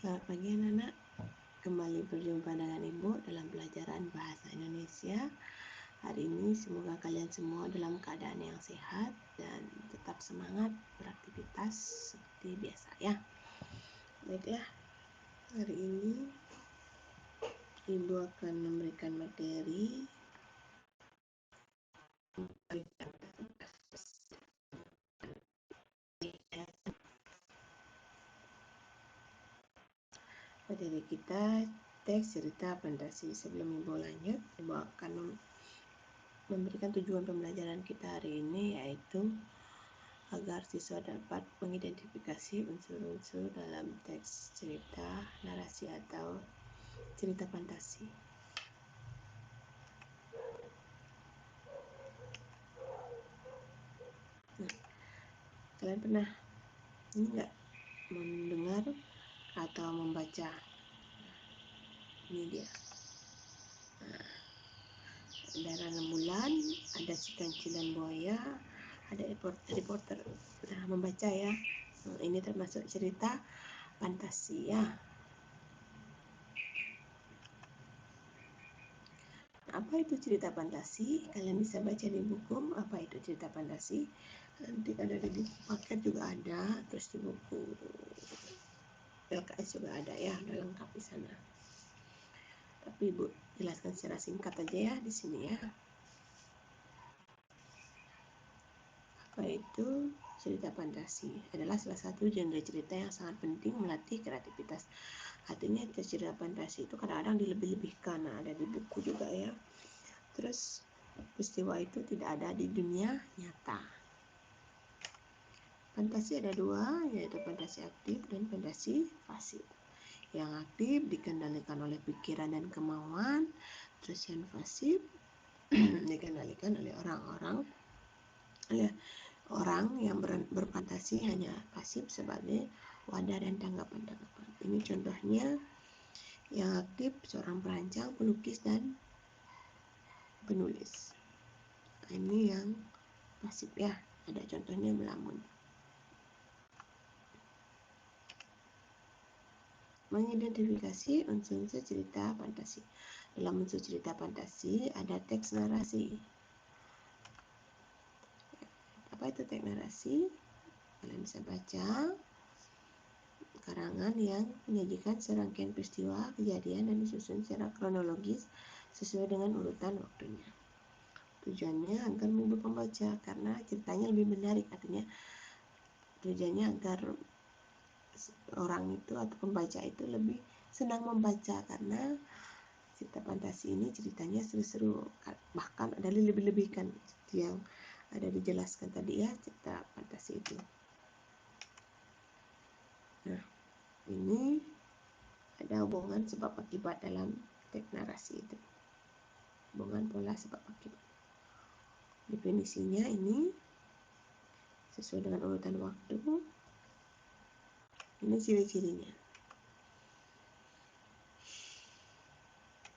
Selamat pagi anak-anak, kembali berjumpa dengan Ibu dalam pelajaran Bahasa Indonesia. Hari ini semoga kalian semua dalam keadaan yang sehat dan tetap semangat beraktivitas seperti biasa ya. Baiklah, hari ini Ibu akan memberikan materi materi kita teks cerita fantasi. Sebelum Ibu lanjut, Ibu akan memberikan tujuan pembelajaran kita hari ini, yaitu agar siswa dapat mengidentifikasi unsur-unsur dalam teks cerita, narasi atau cerita fantasi. Kalian pernah enggak mendengar atau membaca? Ini dia. Ada rembulan, ada si kancil dan buaya, ada reporter. Nah, membaca ya. Ini termasuk cerita fantasi ya. Apa itu cerita fantasi? Kalian bisa baca di buku apa itu cerita fantasi. Nanti ada di buku paket juga ada, terus di buku LKS juga ada ya, udah lengkap di sana. Tapi Ibu jelaskan secara singkat aja ya di sini ya. Apa itu cerita fantasi? Adalah salah satu genre cerita yang sangat penting melatih kreativitas. Artinya cerita fantasi itu kadang-kadang dilebih-lebihkan. Nah, ada di buku juga ya. Terus peristiwa itu tidak ada di dunia nyata. Fantasi ada dua, yaitu fantasi aktif dan fantasi pasif. Yang aktif dikendalikan oleh pikiran dan kemauan, terus yang pasif dikendalikan oleh orang yang berfantasi hanya pasif sebagai wadah dan tanggapan-tanggapan. Ini contohnya. Yang aktif seorang perancang, pelukis, dan penulis. Nah, ini yang pasif ya. Ada contohnya melamun. Mengidentifikasi unsur-unsur cerita fantasi. Dalam unsur cerita fantasi ada teks narasi. Apa itu teks narasi? Kalian bisa baca karangan yang menyajikan serangkaian peristiwa, kejadian, dan disusun secara kronologis sesuai dengan urutan waktunya. Tujuannya agar menghibur pembaca karena ceritanya lebih menarik. Artinya tujuannya agar orang itu atau pembaca itu lebih senang membaca karena cerita fantasi ini ceritanya seru-seru, bahkan ada lebih-lebihkan yang ada dijelaskan tadi ya cerita fantasi itu. Nah, ini ada hubungan sebab akibat dalam teks narasi itu. Hubungan pola sebab akibat. Definisinya ini sesuai dengan urutan waktu. Ini ciri-cirinya.